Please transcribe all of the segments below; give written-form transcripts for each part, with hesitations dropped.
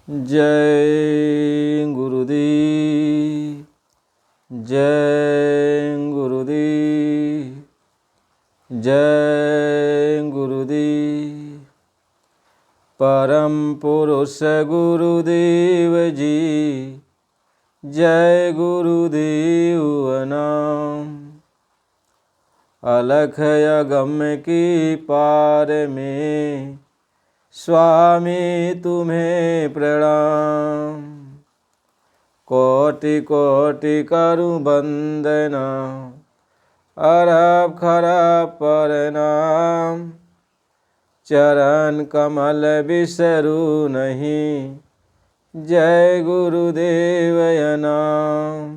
जय गुरुदेव, जय गुरुदेव, जय गुरुदेव। परम पुरुष गुरुदेव जी, जय गुरुदेव नाम। अलख अगम की पार में स्वामी तुम्हें प्रणाम। कोटि कोटि करूं वंदना, अरब खरब प्रणाम। चरण कमल बिसरू नहीं, जय गुरुदेव नाम।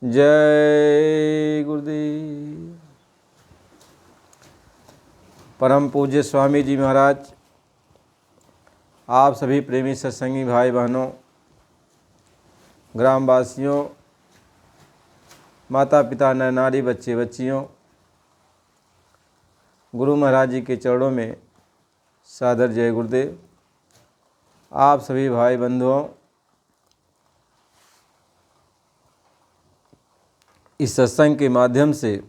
जय गुरुदेव। परम पूज्य स्वामी जी महाराज, आप सभी प्रेमी सत्संगी भाई बहनों, ग्रामवासियों, माता पिता, नर नारी, बच्चे बच्चियों, गुरु महाराज जी के चरणों में सादर जय गुरुदेव। आप सभी भाई बंधुओं, इस सत्संग के माध्यम से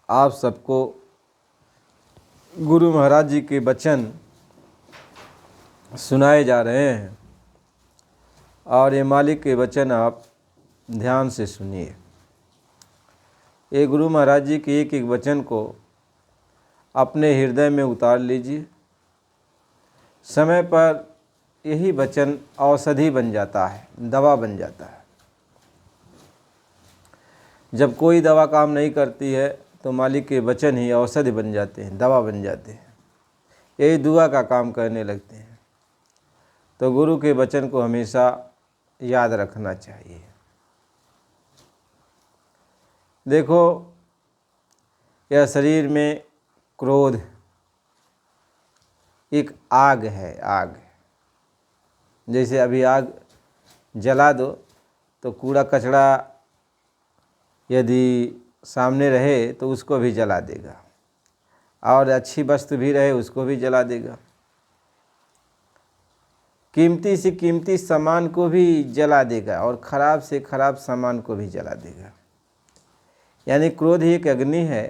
आप सबको गुरु महाराज जी के वचन सुनाए जा रहे हैं और ये मालिक के वचन आप ध्यान से सुनिए। ये गुरु महाराज जी के एक एक वचन को अपने हृदय में उतार लीजिए। समय पर यही वचन औषधि बन जाता है, दवा बन जाता है। जब कोई दवा काम नहीं करती है तो मालिक के वचन ही औषधि बन जाते हैं, दवा बन जाते हैं, यही दुआ का काम करने लगते हैं। तो गुरु के वचन को हमेशा याद रखना चाहिए। देखो, यह शरीर में क्रोध एक आग है, आग। जैसे अभी आग जला दो तो कूड़ा कचरा यदि सामने रहे तो उसको भी जला देगा, और अच्छी वस्तु भी रहे उसको भी जला देगा। कीमती से कीमती सामान को भी जला देगा और ख़राब से ख़राब सामान को भी जला देगा। यानी क्रोध ही एक अग्नि है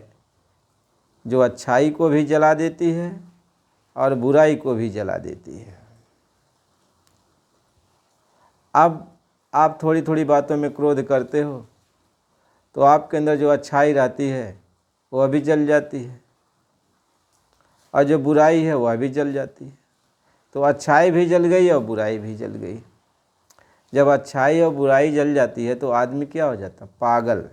जो अच्छाई को भी जला देती है और बुराई को भी जला देती है। अब आप थोड़ी थोड़ी बातों में क्रोध करते हो तो आपके अंदर जो अच्छाई रहती है वह भी जल जाती है, और जो बुराई है वह भी जल जाती है। तो अच्छाई भी जल गई और बुराई भी जल गई। जब अच्छाई और बुराई जल जाती है तो आदमी क्या हो जाता? पागल।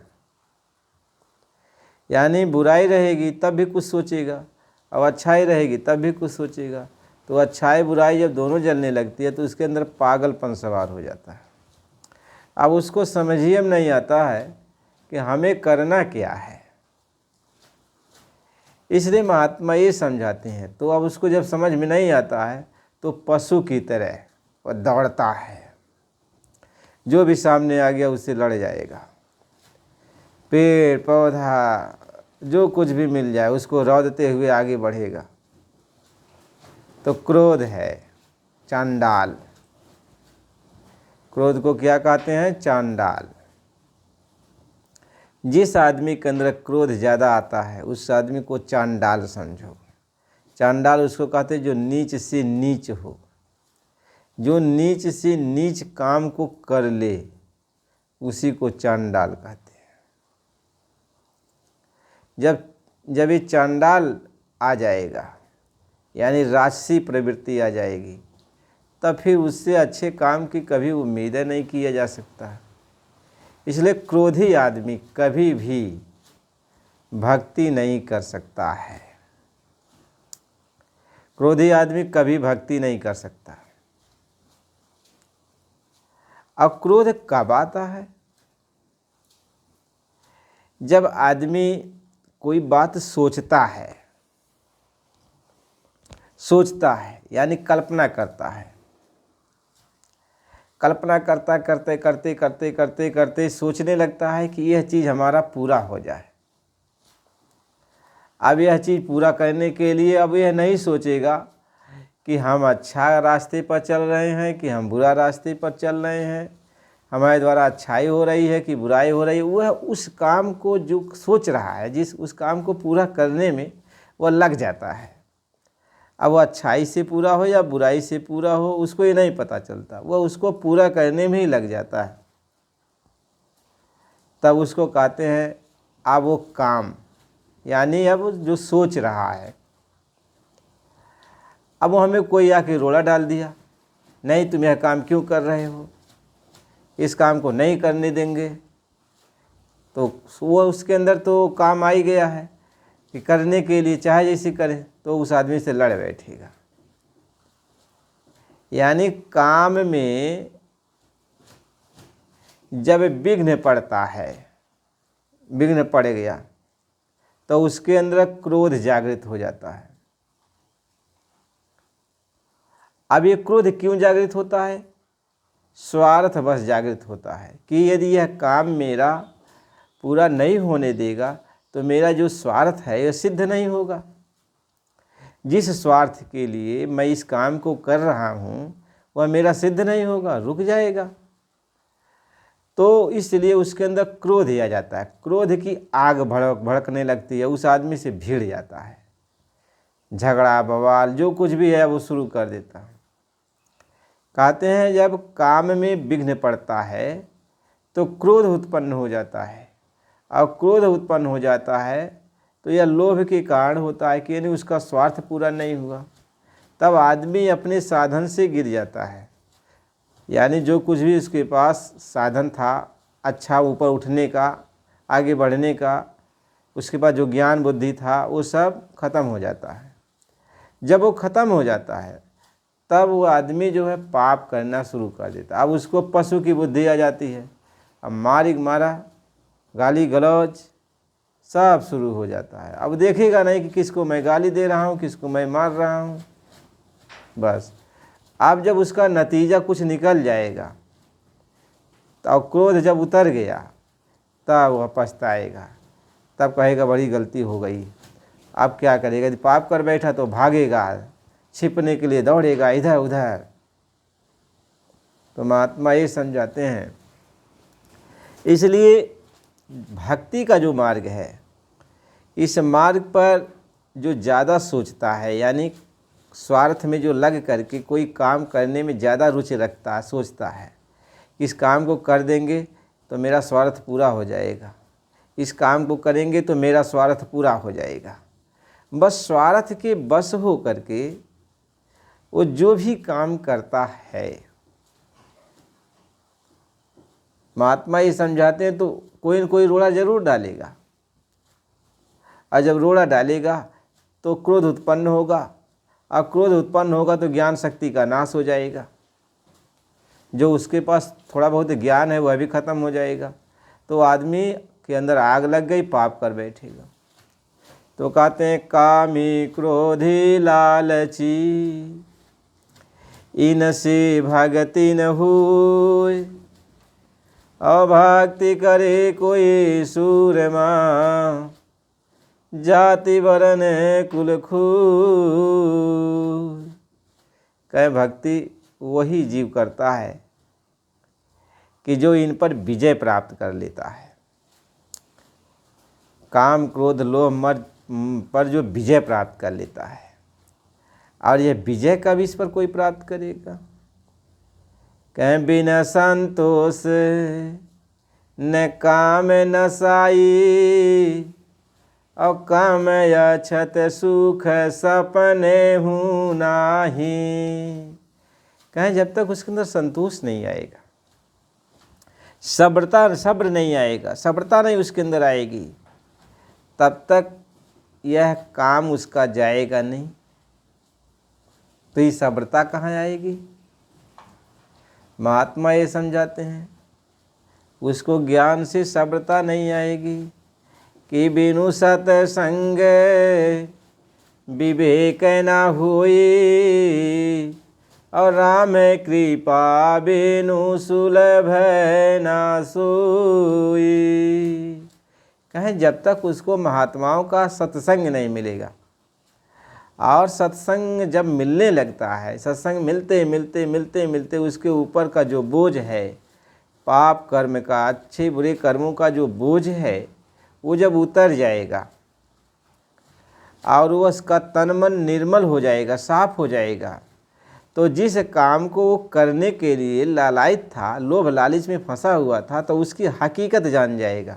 यानी बुराई रहेगी तब भी कुछ सोचेगा और अच्छाई रहेगी तब भी कुछ सोचेगा। तो अच्छाई बुराई जब दोनों जलने लगती है तो उसके अंदर पागलपन सवार हो जाता है। अब उसको समझिए में नहीं आता है कि हमें करना क्या है, इसलिए महात्मा ये समझाते हैं। तो अब उसको जब समझ में नहीं आता है तो पशु की तरह वह दौड़ता है, जो भी सामने आ गया उससे लड़ जाएगा। पेड़ पौधा जो कुछ भी मिल जाए उसको रौदते हुए आगे बढ़ेगा। तो क्रोध है चांडाल। क्रोध को क्या कहते हैं? चांडाल। जिस आदमी के अंदर क्रोध ज़्यादा आता है उस आदमी को चांडाल समझो। चांडाल उसको कहते हैं जो नीच से नीच हो, जो नीच से नीच काम को कर ले, उसी को चांडाल कहते हैं। जब ये चांडाल आ जाएगा, यानी राजसी प्रवृत्ति आ जाएगी, तब फिर उससे अच्छे काम की कभी उम्मीद नहीं किया जा सकता। इसलिए क्रोधी आदमी कभी भी भक्ति नहीं कर सकता है। क्रोधी आदमी कभी भक्ति नहीं कर सकता। अब क्रोध कब आता है? जब आदमी कोई बात सोचता है यानी कल्पना करता है। कल्पना करते सोचने लगता है कि यह चीज़ हमारा पूरा हो जाए। अब यह चीज़ पूरा करने के लिए अब यह नहीं सोचेगा कि हम अच्छा रास्ते पर चल रहे हैं कि हम बुरा रास्ते पर चल रहे हैं, हमारे द्वारा अच्छाई हो रही है कि बुराई हो रही है, वह उस काम को जो सोच रहा है, उस काम को पूरा करने में वह लग जाता है। अब वो अच्छाई से पूरा हो या बुराई से पूरा हो उसको ये नहीं पता चलता, वह उसको पूरा करने में ही लग जाता है। तब उसको कहते हैं अब वो काम, यानी अब जो सोच रहा है। अब वो हमें कोई आके रोड़ा डाल दिया, नहीं तुम यह काम क्यों कर रहे हो, इस काम को नहीं करने देंगे, तो वो उसके अंदर तो काम आ ही गया है कि करने के लिए चाहे जैसे करे, तो उस आदमी से लड़ बैठेगा। यानी काम में जब विघ्न पड़ता है, विघ्न पड़ गया तो उसके अंदर क्रोध जागृत हो जाता है। अब ये क्रोध क्यों जागृत होता है? स्वार्थ बस जागृत होता है कि यदि यह काम मेरा पूरा नहीं होने देगा तो मेरा जो स्वार्थ है यह सिद्ध नहीं होगा। जिस स्वार्थ के लिए मैं इस काम को कर रहा हूँ वह मेरा सिद्ध नहीं होगा, रुक जाएगा। तो इसलिए उसके अंदर क्रोध आ जाता है, क्रोध की आग भड़कने लगती है, उस आदमी से भिड़ जाता है, झगड़ा बवाल जो कुछ भी है वो शुरू कर देता है। कहते हैं जब काम में विघ्न पड़ता है तो क्रोध उत्पन्न हो जाता है, और क्रोध उत्पन्न हो जाता है तो यह लोभ के कारण होता है कि यानी उसका स्वार्थ पूरा नहीं हुआ। तब आदमी अपने साधन से गिर जाता है, यानी जो कुछ भी उसके पास साधन था अच्छा ऊपर उठने का, आगे बढ़ने का, उसके पास जो ज्ञान बुद्धि था वो सब खत्म हो जाता है। जब वो खत्म हो जाता है तब वो आदमी जो है पाप करना शुरू कर देता है। अब उसको पशु की बुद्धि आ जाती है, अब मारा गाली गलौज सब शुरू हो जाता है। अब देखेगा नहीं कि किसको मैं गाली दे रहा हूँ, किसको मैं मार रहा हूँ। बस अब जब उसका नतीजा कुछ निकल जाएगा तो क्रोध जब उतर गया तब वह पछताएगा, तब कहेगा बड़ी गलती हो गई। अब क्या करेगा? यदि पाप कर बैठा तो भागेगा, छिपने के लिए दौड़ेगा इधर उधर। तो महात्मा ये समझाते हैं, इसलिए भक्ति का जो मार्ग है, इस मार्ग पर जो ज़्यादा सोचता है, यानी स्वार्थ में जो लग करके कोई काम करने में ज़्यादा रुचि रखता है, सोचता है इस काम को कर देंगे तो मेरा स्वार्थ पूरा हो जाएगा, इस काम को करेंगे तो मेरा स्वार्थ पूरा हो जाएगा। बस स्वार्थ के बस हो करके वो जो भी काम करता है, महात्मा ये समझाते हैं, तो कोई न कोई रोड़ा जरूर डालेगा, और जब रोड़ा डालेगा तो क्रोध उत्पन्न होगा, और क्रोध उत्पन्न होगा तो ज्ञान शक्ति का नाश हो जाएगा, जो उसके पास थोड़ा बहुत ज्ञान है वह भी खत्म हो जाएगा। तो आदमी के अंदर आग लग गई, पाप कर बैठेगा। तो कहते हैं कामी क्रोधी लालची इनसे भगति न होय, अभक्ति करे कोई सूरमा जाति वरण कुल खूर। कहे भक्ति वही जीव करता है कि जो इन पर विजय प्राप्त कर लेता है, काम क्रोध लोभ मद पर जो विजय प्राप्त कर लेता है। और यह विजय कब इस पर कोई प्राप्त करेगा? कहें बिना संतोष न काम नसाई, और काम अछत सुख सपने हूँ नाही। कहें जब तक उसके अंदर संतोष नहीं आएगा, सब्र नहीं आएगा, सब्रता नहीं उसके अंदर आएगी, तब तक यह काम उसका जाएगा नहीं। तो ये सब्रता कहाँ आएगी? महात्मा ये समझाते हैं, उसको ज्ञान से सब्रता नहीं आएगी कि बिनु सत्संग विवेक न होई, और राम कृपा बिनु सुलभ न सोई। कहें जब तक उसको महात्माओं का सत्संग नहीं मिलेगा, और सत्संग जब मिलने लगता है, सत्संग मिलते मिलते मिलते मिलते उसके ऊपर का जो बोझ है, पाप कर्म का, अच्छे बुरे कर्मों का जो बोझ है, वो जब उतर जाएगा और वो उसका तन मन निर्मल हो जाएगा, साफ हो जाएगा, तो जिस काम को वो करने के लिए लालायित था, लोभ लालच में फंसा हुआ था, तो उसकी हकीकत जान जाएगा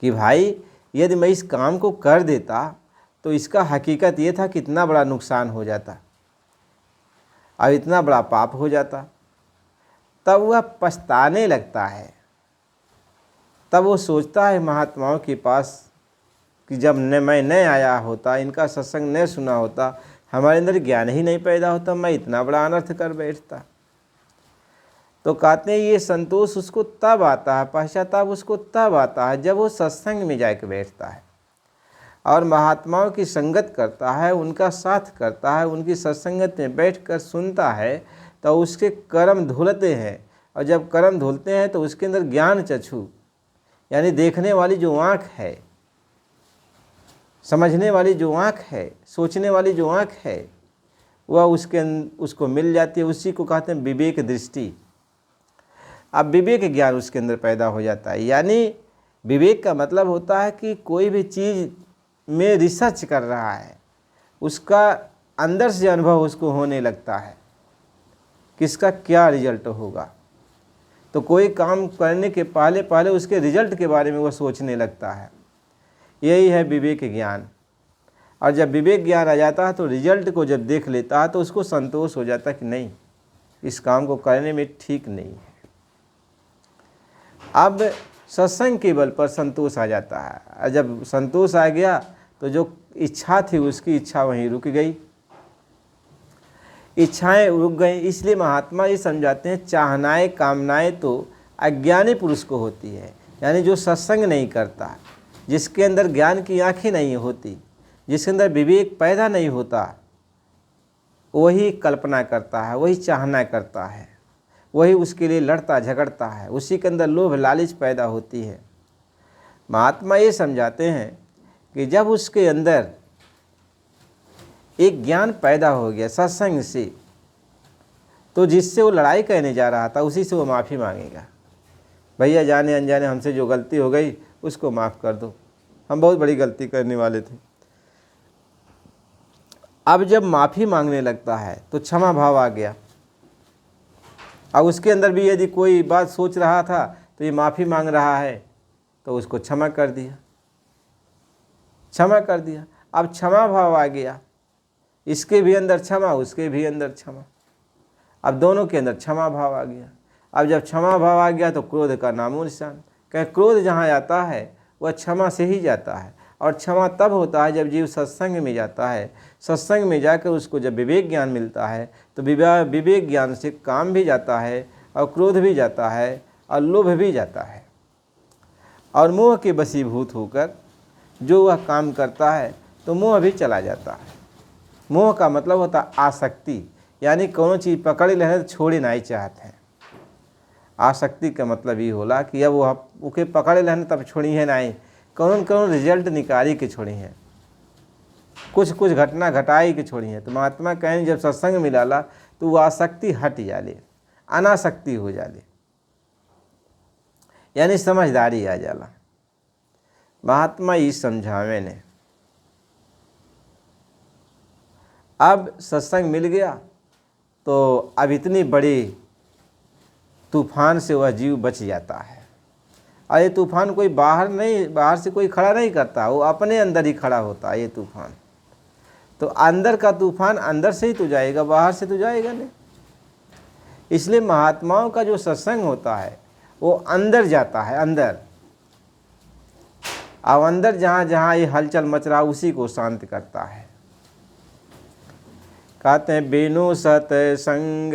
कि भाई यदि मैं इस काम को कर देता तो इसका हकीकत ये था कितना बड़ा नुकसान हो जाता और इतना बड़ा पाप हो जाता। तब वह पछताने लगता है, तब वो सोचता है महात्माओं के पास कि जब मैं न आया होता, इनका सत्संग न सुना होता, हमारे अंदर ज्ञान ही नहीं पैदा होता, मैं इतना बड़ा अनर्थ कर बैठता। तो कहते हैं ये संतोष उसको तब आता है, पश्चाताप उसको तब आता है जब वो सत्संग में जाके बैठता है और महात्माओं की संगत करता है, उनका साथ करता है, उनकी सत्संगत में बैठकर सुनता है, तो उसके कर्म धुलते हैं। और जब कर्म धुलते हैं तो उसके अंदर ज्ञान चक्षु, यानी देखने वाली जो आँख है, समझने वाली जो आँख है, सोचने वाली जो आँख है, वह उसको मिल जाती है। उसी को कहते हैं विवेक दृष्टि। अब विवेक ज्ञान उसके अंदर पैदा हो जाता है। यानी विवेक का मतलब होता है कि कोई भी चीज़ में रिसर्च कर रहा है, उसका अंदर से अनुभव उसको होने लगता है कि इसका क्या रिजल्ट होगा। तो कोई काम करने के पहले पहले उसके रिजल्ट के बारे में वह सोचने लगता है। यही है विवेक ज्ञान। और जब विवेक ज्ञान आ जाता है तो रिजल्ट को जब देख लेता है तो उसको संतोष हो जाता है कि नहीं, इस काम को करने में ठीक नहीं है। अब सत्संग के बल पर संतोष आ जाता है। और जब संतोष आ गया तो जो इच्छा थी उसकी इच्छा वहीं रुक गई, इच्छाएं रुक गई। इसलिए महात्मा ये समझाते हैं चाहनाएं कामनाएं तो अज्ञानी पुरुष को होती है। यानी जो सत्संग नहीं करता, जिसके अंदर ज्ञान की आँखें नहीं होती, जिसके अंदर विवेक पैदा नहीं होता, वही कल्पना करता है, वही चाहना करता है, वही उसके लिए लड़ता झगड़ता है, उसी के अंदर लोभ लालच पैदा होती है। महात्मा ये समझाते हैं कि जब उसके अंदर एक ज्ञान पैदा हो गया सत्संग से, तो जिससे वो लड़ाई करने जा रहा था उसी से वो माफ़ी मांगेगा। भैया जाने अनजाने हमसे जो गलती हो गई उसको माफ़ कर दो, हम बहुत बड़ी गलती करने वाले थे। अब जब माफ़ी मांगने लगता है तो क्षमा भाव आ गया। अब उसके अंदर भी यदि कोई बात सोच रहा था तो ये माफ़ी मांग रहा है तो उसको क्षमा कर दिया, क्षमा कर दिया। अब क्षमा भाव आ गया, इसके भी अंदर क्षमा, उसके भी अंदर क्षमा, अब दोनों के अंदर क्षमा भाव आ गया। अब जब क्षमा भाव आ गया तो क्रोध का नामो निशान, कह क्रोध जहाँ आता है वह क्षमा से ही जाता है। और क्षमा तब होता है जब जीव सत्संग में जाता है। सत्संग में जाकर उसको जब विवेक ज्ञान मिलता है तो विवेक ज्ञान से काम भी जाता है और क्रोध भी जाता है और लोभ भी जाता है। और मोह के वशीभूत होकर जो वह काम करता है तो मोह भी चला जाता है। मोह का मतलब होता है आसक्ति, यानी कोनो चीज़ पकड़ लेने तो छोड़े नहीं चाहते हैं। आसक्ति का मतलब ये होला कि अब वो उके पकड़े लेने तब छोड़ी है नहीं, कौन कौन रिजल्ट निकाली के छोड़ी हैं, कुछ कुछ घटना घटाई के छोड़ी हैं। तो महात्मा कहें जब सत्संग मिलाला तो वो आसक्ति हट जाले, अनासक्ति हो जाले, यानी समझदारी आ जाला। महात्मा ये समझावे ने। अब सत्संग मिल गया तो अब इतनी बड़ी तूफान से वह जीव बच जाता है। और ये तूफान कोई बाहर से कोई खड़ा नहीं करता, वो अपने अंदर ही खड़ा होता है ये तूफान। तो अंदर का तूफान अंदर से ही तो जाएगा, बाहर से तो जाएगा नहीं। इसलिए महात्माओं का जो सत्संग होता है वो अंदर जाता है, अंदर। अब अंदर जहाँ जहाँ ये हलचल मच रहा उसी को शांत करता है। कहते हैं बिनु सत्संग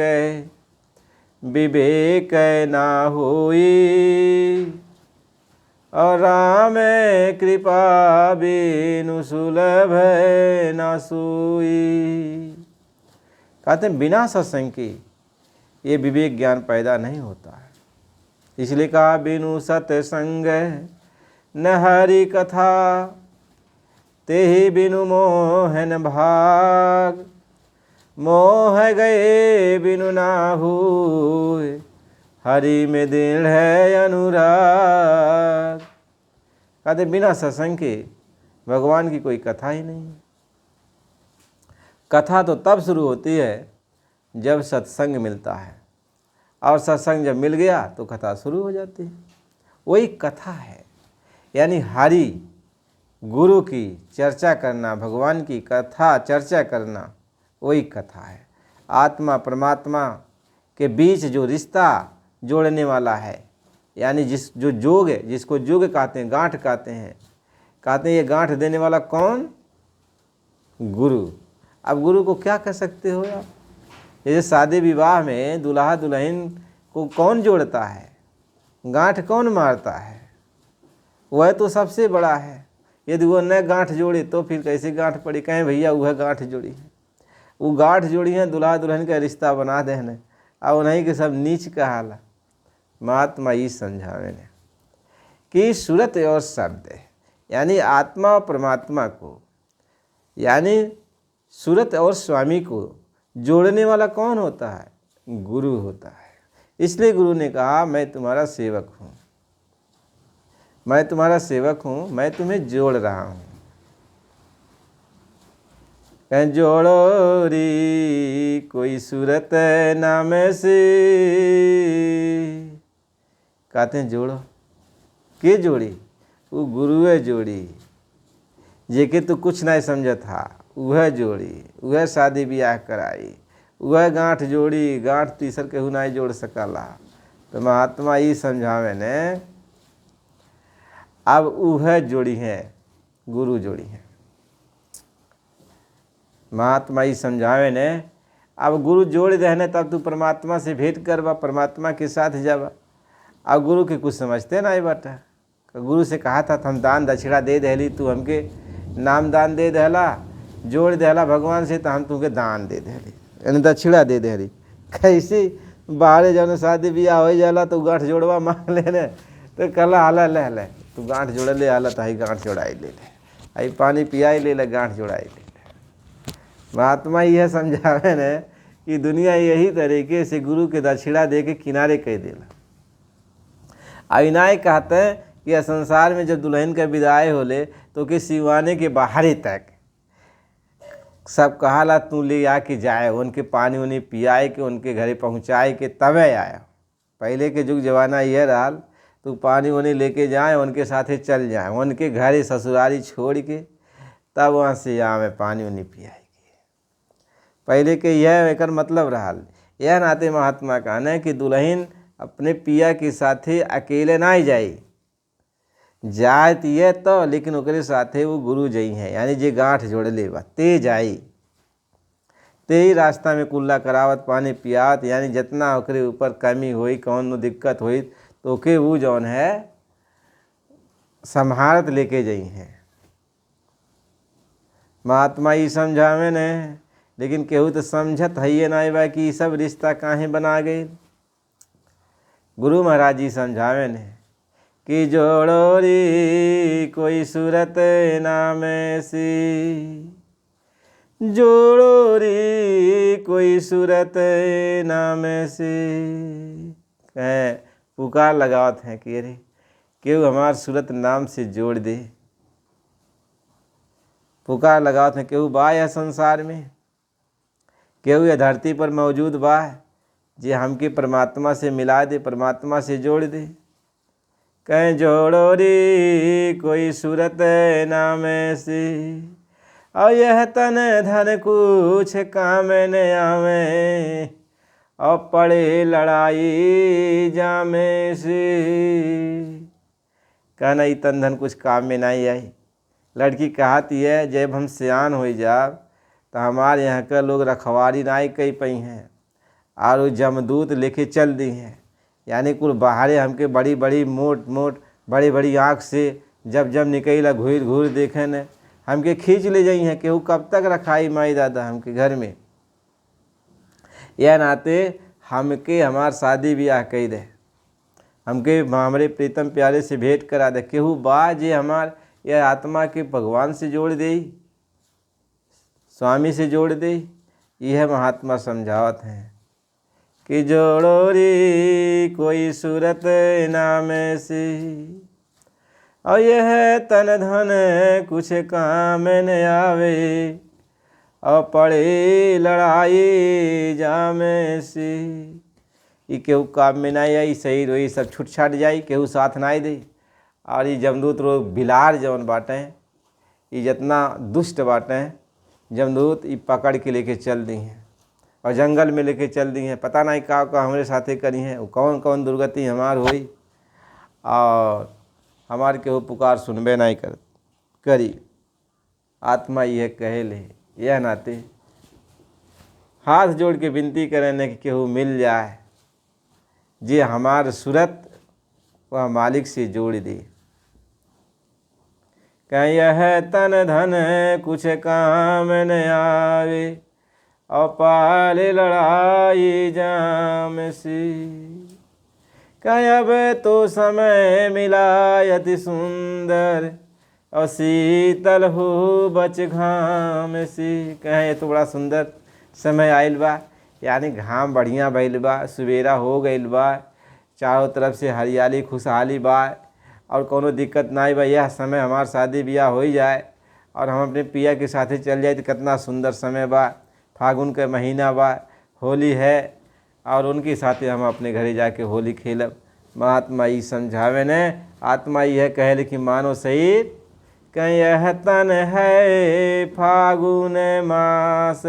विवेक ना होई, और राम कृपा बिनु सुलभ न सोई। कहते हैं बिना सत्संग के ये विवेक ज्ञान पैदा नहीं होता है। इसलिए कहा बिनु सत्संग न हरि कथा, तेहि बिनु मोह न भाग, मोह गए बिनु ना हुए, हरि में दृढ़ है अनुराग। कहते बिना सत्संग के भगवान की कोई कथा ही नहीं है। कथा तो तब शुरू होती है जब सत्संग मिलता है, और सत्संग जब मिल गया तो कथा शुरू हो जाती है। वही कथा है, यानी हरि गुरु की चर्चा करना, भगवान की कथा चर्चा करना, वही कथा है। आत्मा परमात्मा के बीच जो रिश्ता जोड़ने वाला है, यानी जो जोग है, जिसको जोग कहते हैं, गांठ कहते हैं, ये गांठ देने वाला कौन? गुरु। अब गुरु को क्या कह सकते हो आप? जैसे शादी विवाह में दुल्हा दुल्हन को कौन जोड़ता है, गांठ कौन मारता है? वह तो सबसे बड़ा है। यदि वो न गांठ जोड़े तो फिर कैसे गांठ पड़ी? कहें भैया वह गांठ जोड़ी है, वो गांठ जोड़ी है, दुल्हा दुल्हन का रिश्ता बना देने, अब उन्हीं के सब नीच कहाला। महात्मा ये समझावे ने कि सूरत और शब्द, यानी आत्मा और परमात्मा को, यानी सूरत और स्वामी को जोड़ने वाला कौन होता है? गुरु होता है। इसलिए गुरु ने कहा मैं तुम्हारा सेवक हूँ, मैं तुम्हारा सेवक हूँ, मैं तुम्हें जोड़ रहा हूँ। जोड़ो री कोई सूरत नाम से, कहते हैं जोड़ो। के जोड़ी? वो गुरुए जोड़ी, जेके तो कुछ नहीं समझ था, वह जोड़ी, वह शादी ब्याह कराई, वह गांठ जोड़ी। गांठ तीसर केहू नहीं जोड़ सकला। तो महात्मा ये समझावे ने, अब वह जोड़ी है, गुरु जोड़ी है। महात्मा ये समझावे ने, अब गुरु जोड़ देने तब तू परमात्मा से भेंट करवा, परमात्मा के साथ जावा। अब गुरु के कुछ समझते नहीं बाटा। गुरु से कहा था हम दान दक्षिणा दे दहली, तू हमके नाम दान दे दहला, जोड़ दहला भगवान से, तो हम तुमके दान दे दहली, यानी दक्षिणा दे दहली। कैसी बाहरे जौन शादी ब्याह हो जाला तो गांठ जोड़वा मांग लेने, तो कला हाला ले ले, तू गांठ जोड़ ले आला, तो आई गांठ जोड़ाई ले ले, आई पानी पियाई ले ले, गांठ जोड़ाई ले ले। महात्मा यह समझावे ने कि दुनिया यही तरीके से गुरु के दक्षिणा दे के किनारे कह देला। अविनाय कहते हैं कि संसार में जब दुल्हन का विदाई होले तो कि सिवाने के बाहरी तक सब कहाला तू ले आके जाए, उनके पानी उनी पियाए के, उनके घरे पहुँचाए के तबे आया। पहले के युग जमाना यह रहा, तू पानी उनी लेके जाए, उनके साथे चल जाए, उनके घरे ससुरारी छोड़ के तब वहाँ से आवे पानी उनी पियाए। पहले के यह एक मतलब रहा। यह नाते महात्मा कहना है कि दुल्हन अपने पिया के साथे अकेले ना ही जाए तो ये तो, लेकिन ओकरे साथे वो गुरु जई हैं, यानी जे गांठ जोड़ ले बा ते जाई, ते ही रास्ता में कुल्ला करावत, पानी पियावत, यानी जितना ओकरे ऊपर कमी हुई, कौन दिक्कत हुई तो ओके वो जौन है संभारत लेके जई हैं। महात्मा ये समझावे ने, लेकिन केहू तो समझत है ये नहीं बा कि सब रिश्ता काहे बना गए। गुरु महाराज जी समझावे ने कि जोड़ो री कोई सूरत नाम सी, जोड़ो री कोई सूरत नाम से। कहें पुकार लगावत हैं कि अरे केहू हमार सूरत नाम से जोड़ दे। पुकार लगावत हैं केहू बा या संसार में, केहू या धरती पर मौजूद बा जे हमके परमात्मा से मिला दे, परमात्मा से जोड़ दे। कहें जोड़ो रे कोई सूरत नाम से, और यह तन धन कुछ काम न आवे, और पड़े लड़ाई जामे से। कहना ये तन धन कुछ काम में नहीं आई। लड़की कहती है जब हम सियान हो जा तो हमारे यहाँ के लोग रखवारी नहीं कई पई हैं, और वो जमदूत लेके चल दी हैं, यानी कुल बाहरे हमके बड़ी बड़ी मोट मोट बड़ी बड़ी आँख से जब जब निकला घूर घूर देखे न हमके खींच ले जाई हैं। केहू कब तक रखाई माई दादा हमके घर में। यह नाते हमके हमार शादी ब्याह कही दे, हमके हमारे प्रीतम प्यारे से भेंट करा दे। केहू बा जे हमार यह आत्मा के भगवान से जोड़ दे, स्वामी से जोड़ दे। यह महात्मा समझावत हैं कि जोड़ो रे कोई सूरत नाम से, और यह तन धन कुछ काम न आवे, और पड़े लड़ाई जामे से। ये केहू काम में ना आई, सही रोई सब छूट छाट जाई, केहू साथ ना दे। और ये जमदूत रो बिलार जवन बाटे, ये जितना दुष्ट बाटे, जमदूत ये पकड़ के लेके चल दी हैं और जंगल में लेके चल दी हैं। पता नहीं का हमारे साथे करी हैं, वो कौन कौन दुर्गति हमार हुई, और हमार केहू पुकार सुनबे नहीं करी। आत्मा यह कहे ले, यह नाते हाथ जोड़ के विनती करें कि केहू मिल जाए जे हमार सूरत वह मालिक से जोड़ दे। कहीं यह तन धन कुछ काम न आवे, और पाले लड़ाई जाम से। कहीं अब तो समय मिला अति सुंदर, और शीतल हो बच घाम से। कहें तो बड़ा सुंदर समय आयल बा, यानी घाम बढ़िया भइल बा, सवेरा हो गइल बा, चारों तरफ से हरियाली खुशहाली बा, और कोनो दिक्कत नहीं बा। यह समय हमार शादी ब्याह हो जाए और हम अपने पिया के साथे चल जाए तो कितना सुंदर समय बा। फागुन का महीना बा, होली है, और उनके साथे हम अपने घरे जाके होली खेलब। महात्मा ये समझावे ने, आत्मा यह कहे कि मानो सही, कहीं यह तन है फागुन मास,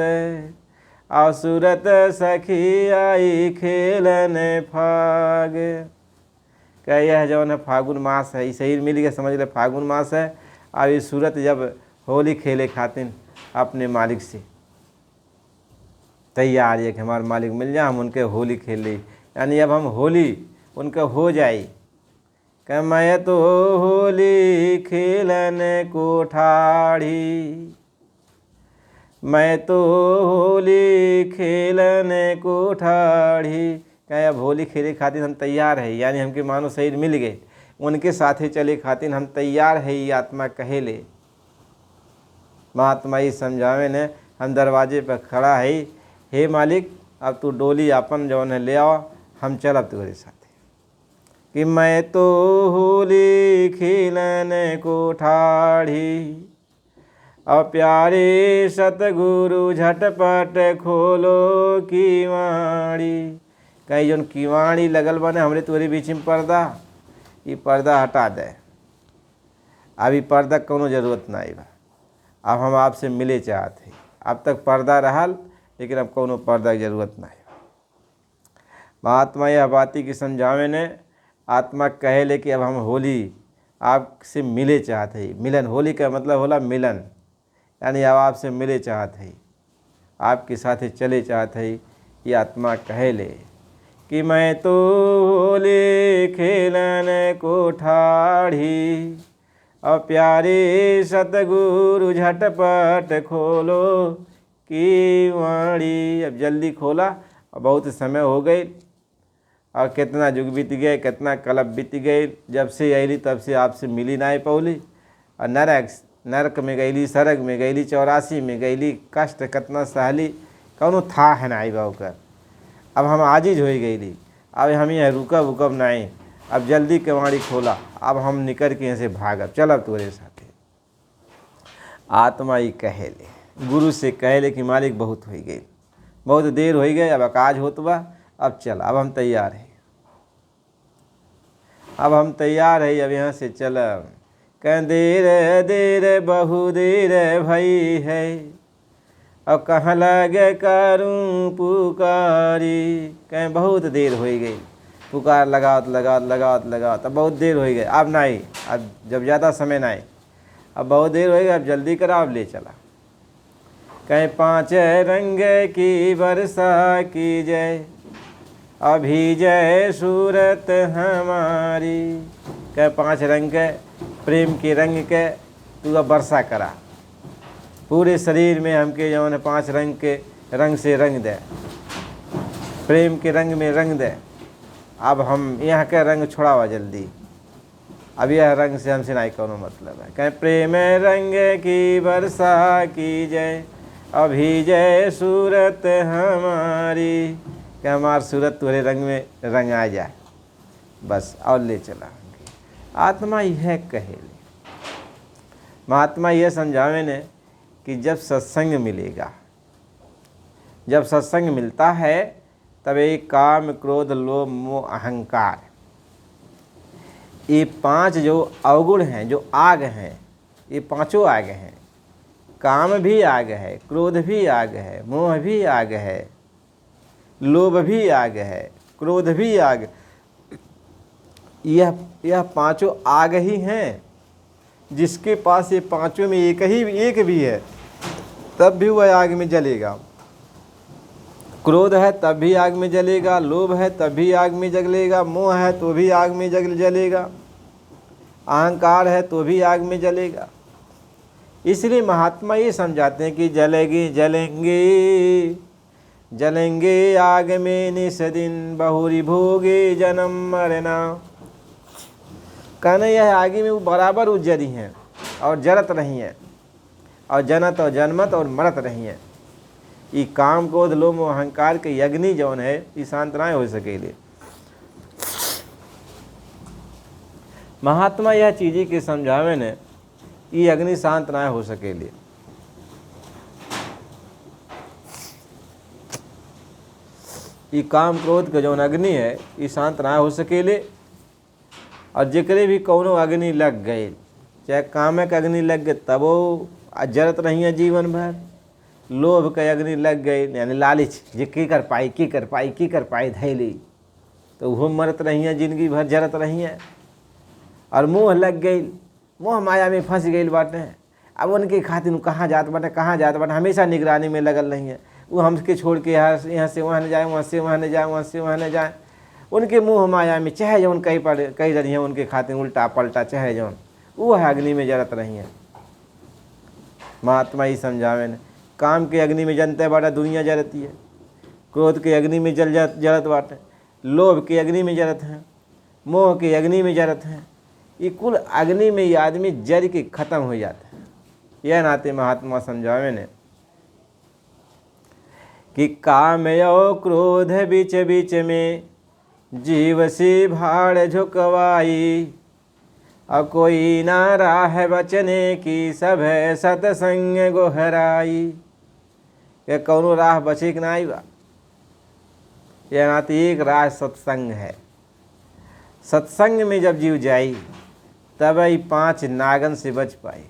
और सूरत सखी आई खेलन फाग। कह यह जो है फागुन मास है, इसे ही मिल गया, समझ ले फागुन मास है। और ये सूरत जब होली खेले खातिर अपने मालिक से तैयार है कि हमारे मालिक मिल जाए, हम उनके होली खेल ली। यानी अब हम होली उनका हो जाए। कह मैं तो होली खेलन को ठाढ़ी, मैं तो होली खेलन को ठाढ़ी। कहे अब होली खेले खातिर हम तैयार है, यानी हमके मानो शरीर मिल गए, उनके साथे चले खातिर हम तैयार है। ये आत्मा कहे ले। महात्मा ये समझावे ने, हम दरवाजे पर खड़ा है, हे मालिक अब तू डोली अपन जौन है ले आओ, हम चलब तुम्हारे साथे। कि मैं तो होली खेलन को ठाढ़ी, और प्यारे सतगुरु झटपट खोलो किवाड़ी। कहीं जौन किवाड़ी लगल बने हमरे तोरे बीच में पर्दा, ये पर्दा हटा दे। अभी पर्दा कोनो जरूरत नहीं बा, अब हम आपसे मिले चाहते हैं। अब तक पर्दा रहल, लेकिन अब कोनो पर्दा की जरूरत नहीं। महात्मा यह बाती की समझावे ने, आत्मा कहे ले कि अब हम होली आपसे मिले चाहते हैं। मिलन, होली का मतलब होला मिलन, यानी अब आपसे मिले चाहते हैं, आपके साथ चले चाहते हैं। ये आत्मा कहे ले कि मैं तो होली खेलन को ठाढ़ी, और प्यारे सतगुरु झटपट खोलो किवाड़ी। अब जल्दी खोला, और बहुत समय हो गई, और कितना युग बीत गए, कितना कलप बीत गए। जब से अली तब से आपसे मिली ना पौली, और नरक में गईली, सरग में गईली, 84 में गईली, कष्ट कितना सहली, कौनो था है ना बाकर। अब हम आजिज हो गईली, अब हम यहाँ रुकब उकब नहीं, अब जल्दी केवाड़ी खोला, अब हम निकल के यहाँ से भागब, चलब तोरे साथे। आत्मा ही कहे ले, गुरु से कहे ले कि मालिक बहुत हो गई, बहुत देर हो गई, अब अकाज होत बा, अब चल, अब हम तैयार हैं, अब हम तैयार है, अब यहाँ से चलब। कह देर देर बहु देर भई है, अब कहाँ लगे करूँ पुकारी। कहें बहुत देर हो गई, पुकार लगावत लगावत लगावत लगावत, अब बहुत देर हो गई, अब नहीं, अब जब ज़्यादा समय नहीं, अब बहुत देर हो गई, अब जल्दी करा, अब ले चला। कहें 5 रंग की वर्षा की जय, अभी जय सूरत हमारी। कह 5 रंग के प्रेम के रंग के तू अब वर्षा करा, पूरे शरीर में हमके जौन 5 रंग के रंग से रंग दे, प्रेम के रंग में रंग दे। अब हम यहाँ के रंग छोड़ावा जल्दी। अब यह रंग से हमसे नहीं कोनो मतलब है। कहें प्रेम रंग की वर्षा की जय, अभी जय सूरत हमारी, कि हमारी सूरत तुम्हारे रंग में रंग आ जाए बस, और ले चला। आत्मा यह कहे, महात्मा यह समझावे ने कि जब सत्संग मिलेगा, जब सत्संग मिलता है तब एक काम क्रोध लोभ मोह अहंकार, ये 5 जो अवगुण हैं, जो आग हैं, ये 5 आग हैं। काम भी आग है, क्रोध भी आग है, मोह भी आग है, लोभ भी आग है, क्रोध भी आग। यह 5 आग ही हैं। जिसके पास ये 5 में एक भी है तब भी वह आग में जलेगा। क्रोध है तब भी आग में जलेगा, लोभ है तब भी आग में जलेगा, मोह है तो भी आग में जलेगा, अहंकार है तो भी आग में जलेगा। इसलिए महात्मा ये समझाते हैं कि जलेंगे जलेंगे जलेंगे आग में निस दिन, बहुरी भोगे जन्म मरना। कहना यह आगे में वो बराबर उजरी हैं और जरत रही हैं, और जनत और जन्मत और मरत रही हैं। ये काम क्रोध लोभ मोह अहंकार के अग्नि जौन है ये शांत ना हो सकेले। महात्मा यह चीज़ी के समझावे ने ये अग्नि शांत ना हो सकेले। ये काम क्रोध के जौन अग्नि है ये शांत ना हो सकेले। और जेकरे भी कौनो अग्नि लग गए, चाहे काम के अग्नि लग गए तब वो जरत रही है जीवन भर, लोभ के अग्नि लग गए यानी लालच, जे की कर पाई धैली, तो वो मरत रही हैं जिंदगी भर, जरत रही हैं। और मोह लग गई, मोह माया में फंस गई बाटे। अब उनके खातिर कहाँ जात बाटे, हमेशा निगरानी में लगल रही हैं। वो हमके छोड़ के यहाँ से वहाँ न जाए, वहाँ से वहाँ न जाए, वहाँ से वहाँ न जाए। उनके मोह माया में चाहे जौन कई रही हैं उनके खातिर उल्टा पलटा, चाहे जौन वो है अग्नि में जरत रही हैं। महात्मा ही समझावे ने काम के अग्नि में जनते बाटा दुनिया जरती है, क्रोध के अग्नि में जरत बाटे, लोभ के अग्नि में जरत हैं, मोह के अग्नि में जरत हैं। ये कुल अग्नि में ये आदमी जर के खत्म हो जाता है। यह नाते महात्मा समझावे ने कि काम और क्रोध बीच बीच में जीव से भाड़ झुकवाई, और कोई ना राह बचने की सब है सतसंग गोहराई। ये कौनो राह बचे कि ना आई बा, यह नाते एक राह सत्संग है। सत्संग में जब जीव जाई तब ये 5 नागन से बच पाई।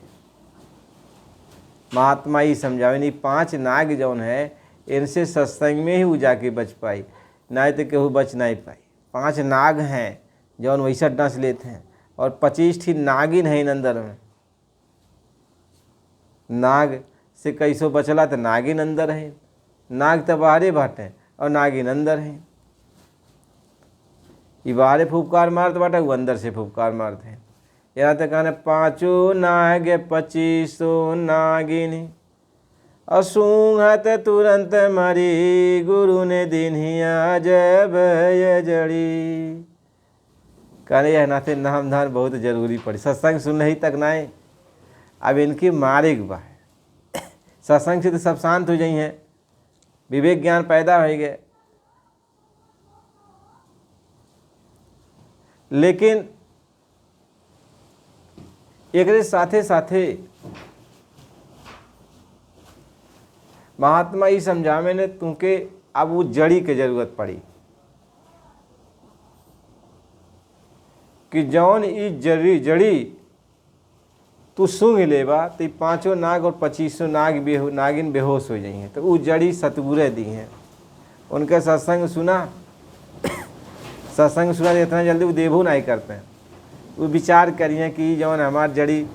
महात्मा ही समझावे नहीं 5 नाग जौन है इनसे सत्संग में ही वो जाके बच पाई, नहीं तो केहू बच नहीं पाई। 5 नाग हैं जौन वैसा डस लेते हैं, और 25 थी नागिन है इन अंदर में। नाग से कैसो बचला तो नागिन अंदर है, नाग तो बाहरे बाटे और नागिन अंदर है। ये बाहरे फुफकार मारते बाटे, वो अंदर से फुफकार मारते हैं। यहाँ तक कहने 5 नाग 25 नागिन, असूंघत तुरंत मरी, गुरु ने दिनिया जब जड़ी। कहने यह नाते नाम धान बहुत जरूरी पड़ी, सत्संग सुन ही तक नहीं, अब इनकी मारे के बा। सत्संग से तो सब शांत हो जाई हैं, विवेक ज्ञान पैदा हो गए, लेकिन एक साथे साथे महात्मा ही समझावे ने तुमके अब वो जड़ी के जरूरत पड़ी कि जौन ई जड़ी तू सूंघ लेबा तो 5 नाग और 25 नागिन बेहोश हो जाइए। तो वो जड़ी सतगुरे दी हैं, उनके सत्संग सुना इतना जल्दी वो देवो नहीं करते हैं। वो विचार करिए कि जौन हमार जड़ी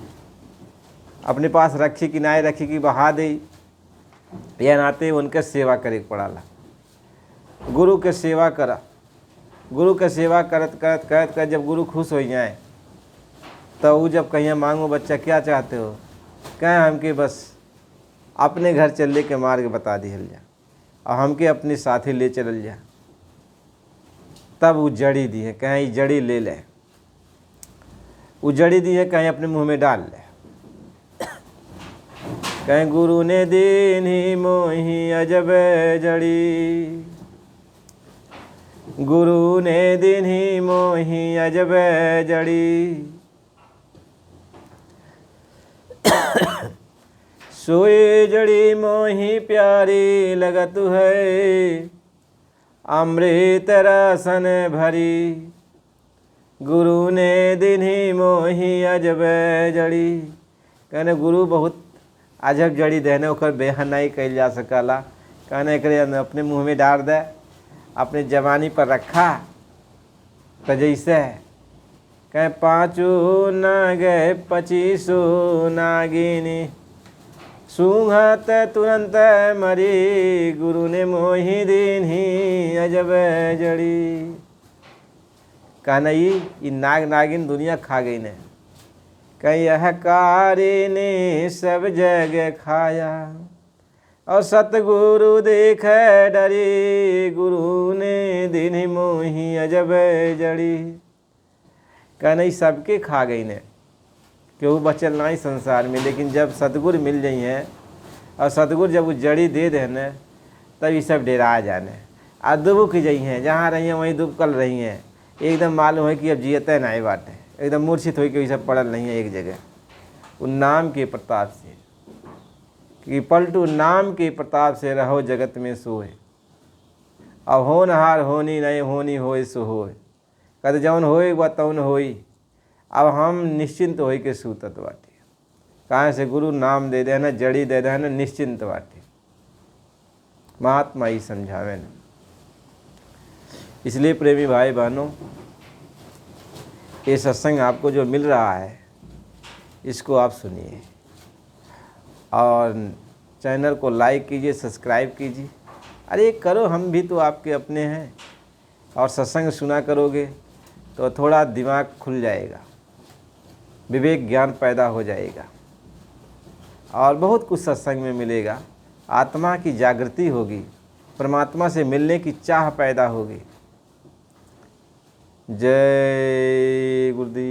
अपने पास रखी कि नहीं रखी कि बहा दे, यह नाते उनके सेवा करे पड़ाला। गुरु के सेवा करा, गुरु के सेवा करत जब गुरु खुश हो जाए तो वो जब कहिए मांगो बच्चा क्या चाहते हो, कहें हमके बस अपने घर चलने के मार्ग बता दिहल जा और हमके अपने साथी ले चलल जा, तब वो जड़ी दी है, कहें ये जड़ी ले लें। वो जड़ी दी है, कहीं अपने मुंह में डाल ले। कहीं गुरु ने दीनी मोही अजब जड़ी, गुरु ने दीनी मोही अजब जड़ी। सोई जड़ी मोही प्यारी लगत है, अमृत रसन भरी। गुरु ने दीनी मोही अजब जड़ी। कहने गुरु बहुत अजब जड़ी देने, ओकर बेहन नहीं कल जा सकला। कहने एक अपने मुँह में डाल दे, अपने जवानी पर रखा तो जैसे कहें 5 ना गए 25 नागिनी, सूंघत तुरंत मरी। गुरु ने मोही दीनी अजब जड़ी। कहना ये नाग नागिन दुनिया खा गई ने। कहीं यह कारी ने सब जगह खाया, और सतगुरु देख डरी। गुरु ने दीनी मोही अजब जड़ी। कहना सबके खा गई ने, क्यों बचल नहीं संसार में। लेकिन जब सतगुरु मिल जाई हैं, और सतगुरु जब वो जड़ी दे दे न, तब ये सब डेरा जाने। आ दुबुक जाई हैं, जहाँ रही हैं वहीं दुबकल रही हैं। एकदम मालूम है कि अब जियते नहीं बाटे, एकदम मूर्छित हो के सब पड़ल नहीं है एक जगह। उन नाम के प्रताप से कि पलटू नाम के प्रताप से रहो जगत में सोए। अब होनहार होनी नहीं होनी होए सो होए। कद जौन होए बा तौन होई। अब हम निश्चिंत हो के सूतत बाटे। कहाँ से गुरु नाम दे दे न, जड़ी दे दे न, निश्चिंत बाटे। महात्मा ही समझावे न। इसलिए प्रेमी भाई बहनों, ये सत्संग आपको जो मिल रहा है इसको आप सुनिए, और चैनल को लाइक कीजिए, सब्सक्राइब कीजिए। अरे करो, हम भी तो आपके अपने हैं। और सत्संग सुना करोगे तो थोड़ा दिमाग खुल जाएगा, विवेक ज्ञान पैदा हो जाएगा, और बहुत कुछ सत्संग में मिलेगा। आत्मा की जागृति होगी, परमात्मा से मिलने की चाह पैदा होगी। जय गुरुदेव।